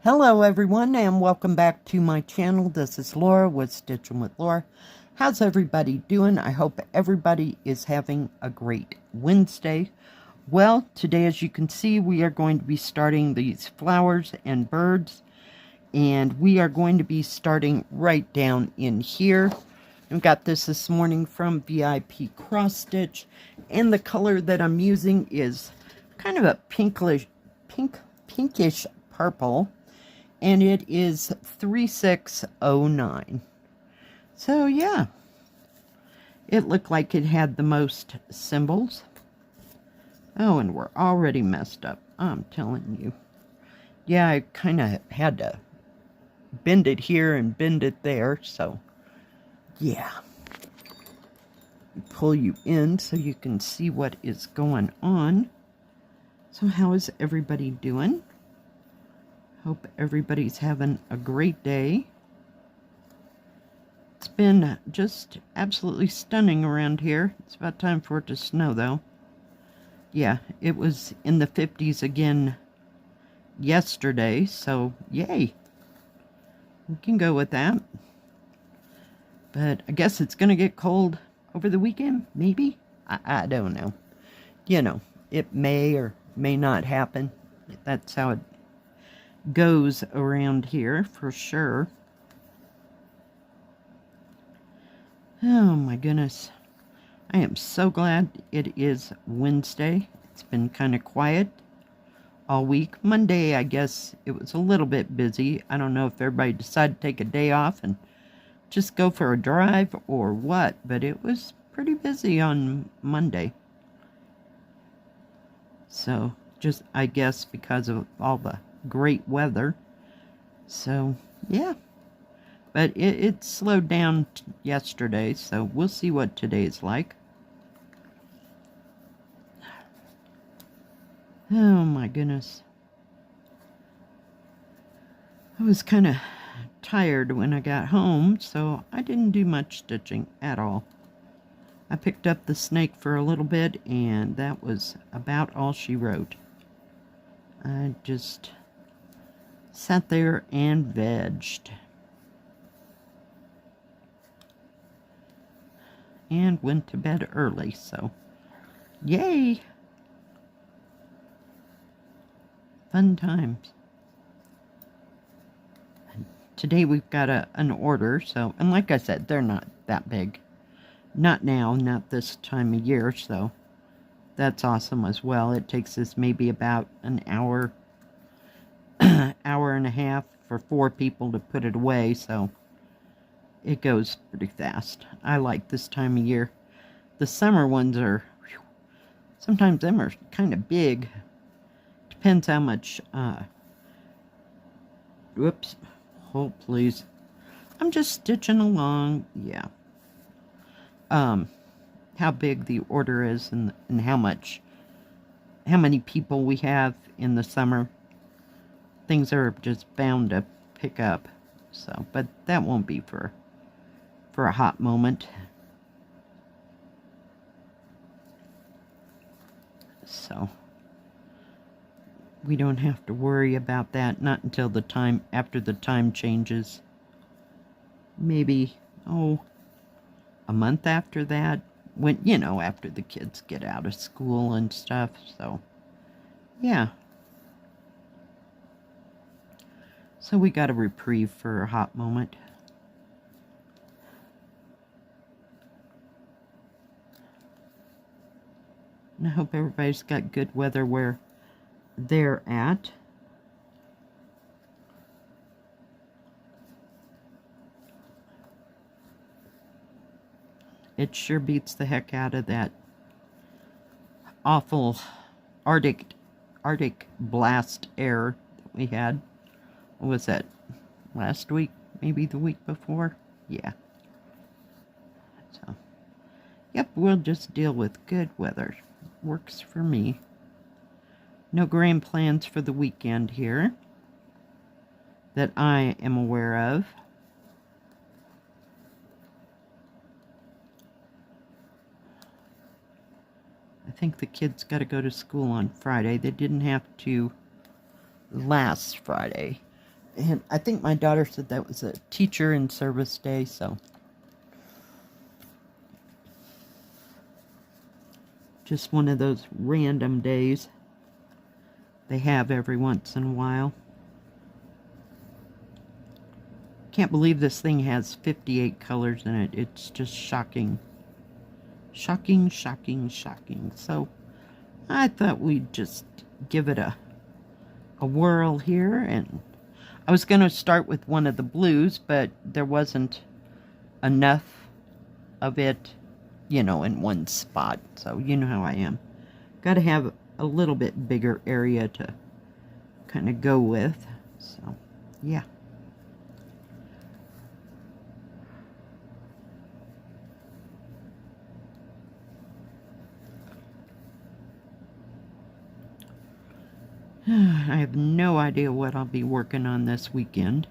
Hello everyone and welcome back to my channel. This is Laura with Stitchin with Laura. How's everybody doing? I hope everybody is having a great Wednesday. Well, today as you can see we are going to be starting these flowers and birds, and we are going to be starting right down in here. I got this morning from VIPCrossStitch, and the color that I'm using is kind of a pinkish purple. And it is 3609. So yeah, it looked like it had the most symbols. Oh, and we're already messed up, I'm telling you. Yeah, I kind of had to bend it here and bend it there, so yeah. Pull you in so you can see what is going on. So how is everybody doing? Hope everybody's having a great day. It's been just absolutely stunning around here. It's about time for it to snow, though. Yeah, it was in the 50s again yesterday, so yay. We can go with that. But I guess it's going to get cold over the weekend, maybe? I don't know. You know, it may or may not happen. That's how it goes around here for sure. Oh my goodness, I am so glad it is Wednesday. It's been kind of quiet all week. Monday, I guess it was a little bit busy. I don't know if everybody decided to take a day off and just go for a drive or what, but it was pretty busy on Monday. So just, I guess, because of all the great weather. So yeah, but it slowed down yesterday, so we'll see what today's like. Oh my goodness, I was kind of tired when I got home, so I didn't do much stitching at all. I picked up the snake for a little bit, and that was about all she wrote. I just sat there and vegged. And went to bed early, so yay! Fun times. Today we've got an order, so, and like I said, they're not that big. Not now, not this time of year, so that's awesome as well. It takes us maybe about an hour, hour and a half for 4 people to put it away, so it goes pretty fast. I like this time of year. The summer ones are, whew, sometimes them are kind of big. Depends how much, whoops, hold please. I'm just stitching along, yeah. How big the order is and how many people we have in the summer. Things are just bound to pick up, so, but that won't be for a hot moment. So we don't have to worry about that, not until the time after the time changes. Maybe, oh, a month after that, when, you know, after the kids get out of school and stuff. So yeah, so we got a reprieve for a hot moment. And I hope everybody's got good weather where they're at. It sure beats the heck out of that awful Arctic blast air that we had. What was that? Last week? Maybe the week before? Yeah. So, yep, we'll just deal with good weather. Works for me. No grand plans for the weekend here that I am aware of. I think the kids got to go to school on Friday. They didn't have to last Friday. And I think my daughter said that was a teacher in service day, so just one of those random days they have every once in a while. Can't believe this thing has 58 colors in it. It's just shocking. Shocking, shocking, shocking. So I thought we'd just give it a whirl here. And I was going to start with one of the blues, but there wasn't enough of it, you know, in one spot. So you know how I am. Got to have a little bit bigger area to kind of go with. So, yeah. I have no idea what I'll be working on this weekend.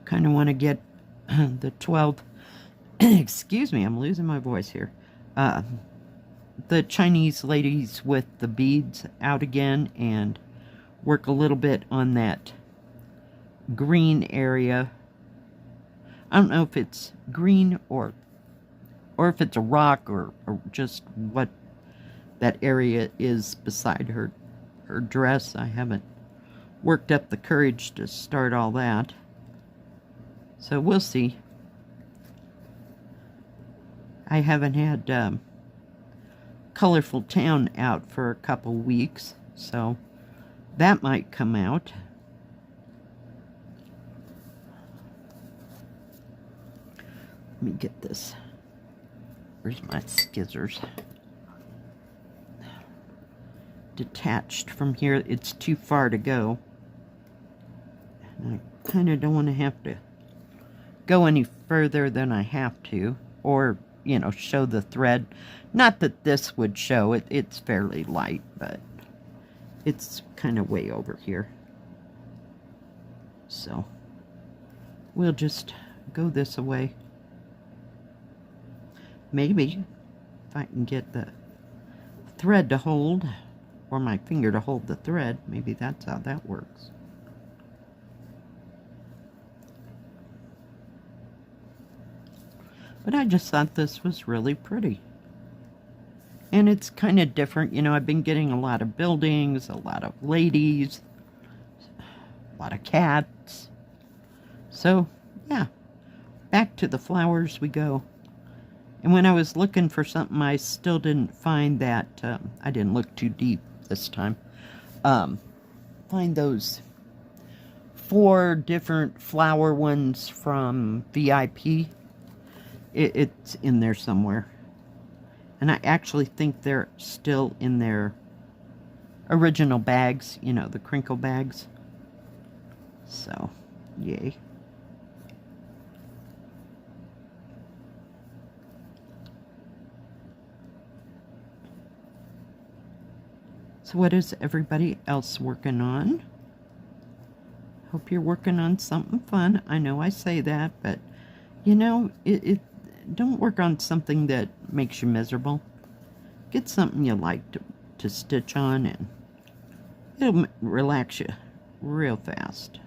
Kind of want to get the 12, excuse me, I'm losing my voice here. The Chinese ladies with the beads out again and work a little bit on that green area. I don't know if it's green or if it's a rock or just what that area is beside her dress. I haven't worked up the courage to start all that. So we'll see. I haven't had Colorful Town out for a couple weeks, so that might come out. Let me get this. Where's my scissors? Detached from here. It's too far to go. And I kind of don't want to have to go any further than I have to, or, you know, show the thread. Not that this would show it. It's fairly light, but it's kind of way over here. So we'll just go this way. Maybe if I can get the thread to hold, or my finger to hold the thread, maybe that's how that works. But I just thought this was really pretty. And it's kind of different. You know, I've been getting a lot of buildings, a lot of ladies, a lot of cats. So, yeah, back to the flowers we go. And when I was looking for something, I still didn't find that. I didn't look too deep this time. Find those 4 different flower ones from VIP. It's in there somewhere. And I actually think they're still in their original bags, you know, the crinkle bags. So, yay. So what is everybody else working on? Hope you're working on something fun. I know I say that, but you know, don't work on something that makes you miserable. Get something you like to stitch on, and it'll relax you real fast.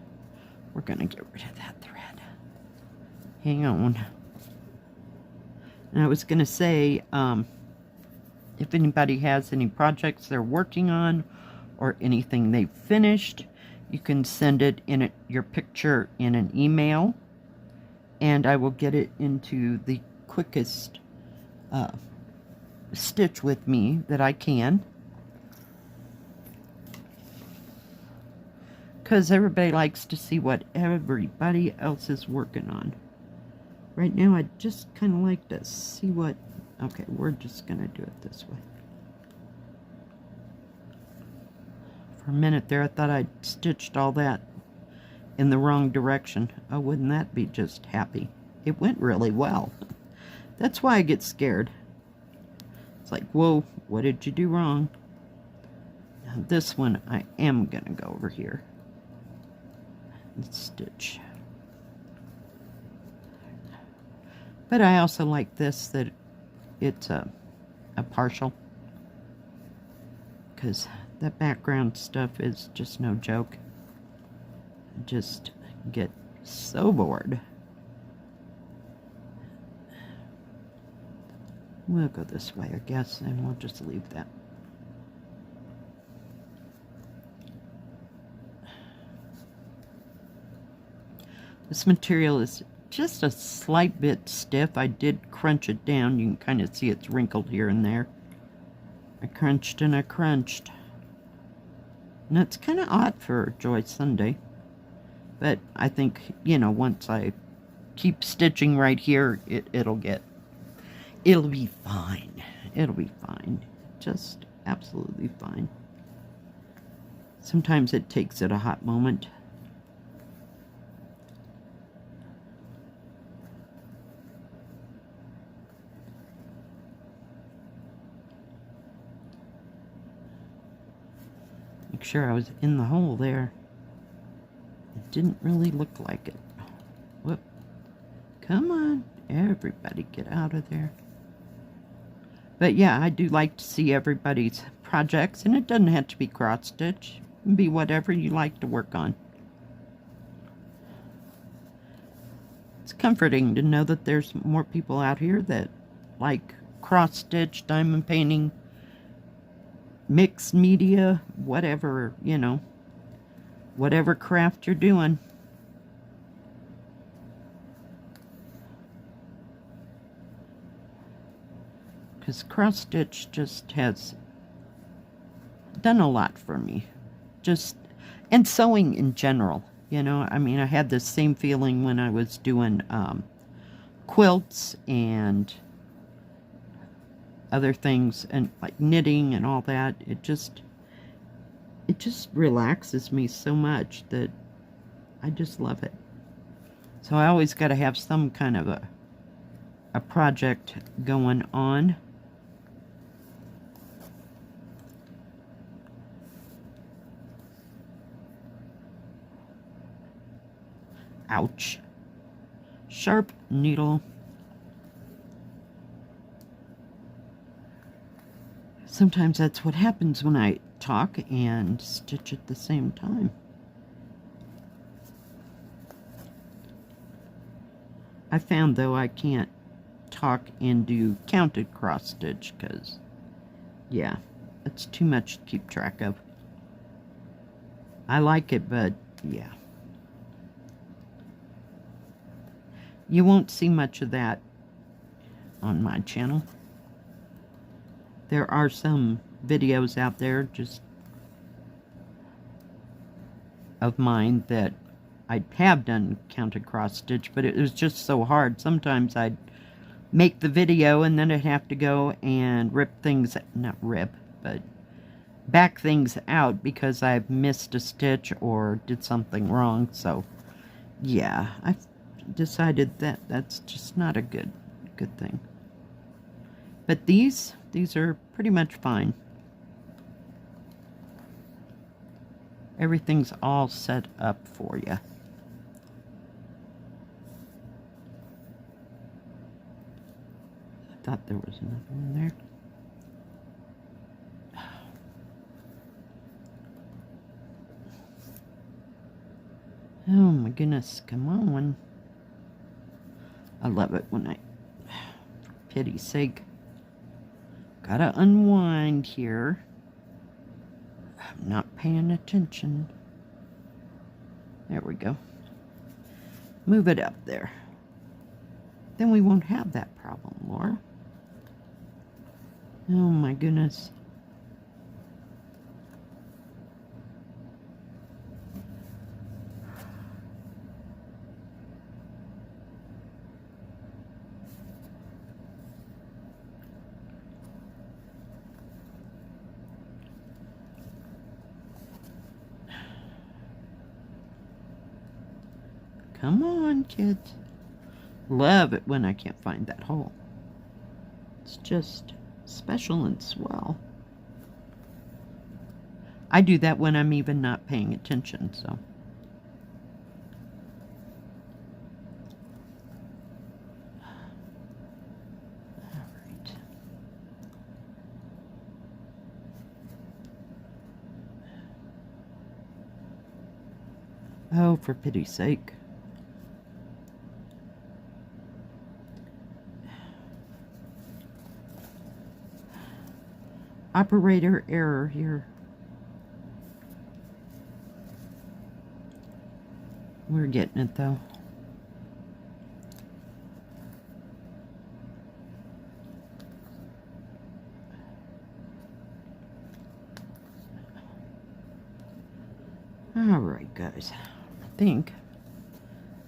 We're gonna get rid of that thread. Hang on. And I was gonna say, if anybody has any projects they're working on or anything they've finished, you can send it in your picture in an email, and I will get it into the quickest stitch with me that I can. Because everybody likes to see what everybody else is working on. Right now, I just kind of like to see what... Okay, we're just going to do it this way. For a minute there, I thought I'd stitched all that in the wrong direction. Oh, wouldn't that be just happy? It went really well. That's why I get scared. It's like, whoa, what did you do wrong? Now this one, I am going to go over here and stitch. But I also like this, that it's a partial, because that background stuff is just no joke. Just get so bored. We'll go this way, I guess, and we'll just leave that. This material is just a slight bit stiff. I did crunch it down. You can kind of see it's wrinkled here and there. I crunched and I crunched. And that's kind of odd for Joy Sunday. But I think, you know, once I keep stitching right here, it'll be fine. It'll be fine. Just absolutely fine. Sometimes it takes it a hot moment. Make sure I was in the hole there. It didn't really look like it. Whoop. Come on, everybody get out of there. But yeah, I do like to see everybody's projects, and it doesn't have to be cross stitch. It can be whatever you like to work on. It's comforting to know that there's more people out here that like cross stitch, diamond painting, mixed media, whatever, you know, whatever craft you're doing. Because cross stitch just has done a lot for me. Just, and sewing in general, you know. I mean, I had the same feeling when I was doing quilts and other things, and like knitting and all that. It just relaxes me so much that I just love it. So I always got to have some kind of a project going on. Ouch. Sharp needle. Sometimes that's what happens when I talk and stitch at the same time. I found, though, I can't talk and do counted cross stitch because, yeah, it's too much to keep track of. I like it, but yeah. You won't see much of that on my channel. There are some videos out there just of mine that I have done counted cross stitch, but it was just so hard. Sometimes I'd make the video and then I'd have to go and rip things, not rip, but back things out because I've missed a stitch or did something wrong. So yeah, I decided that that's just not a good thing. But these are pretty much fine. Everything's all set up for you. I thought there was another one there. Oh my goodness, come on. I love it when I, for pity's sake, gotta unwind here. I'm not paying attention. There we go. Move it up there. Then we won't have that problem, Laura. Oh my goodness. Come on, kids. Love it when I can't find that hole. It's just special and swell. I do that when I'm even not paying attention, so. Alright. Oh, for pity's sake. Operator error here. We're getting it though. Alright guys, I think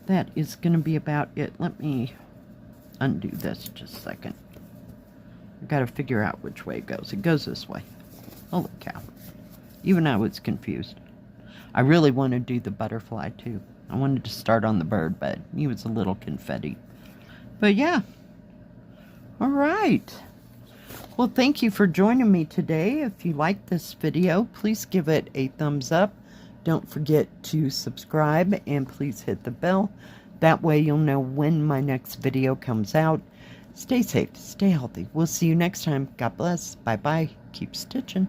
that is going to be about it. Let me undo this just a second. I've got to figure out which way it goes. It goes this way. Holy cow. Even I was confused. I really want to do the butterfly too. I wanted to start on the bird, but he was a little confetti. But yeah. Alright. Well, thank you for joining me today. If you liked this video, please give it a thumbs up. Don't forget to subscribe and please hit the bell. That way you'll know when my next video comes out. Stay safe, stay healthy. We'll see you next time. God bless. Bye-bye. Keep stitching.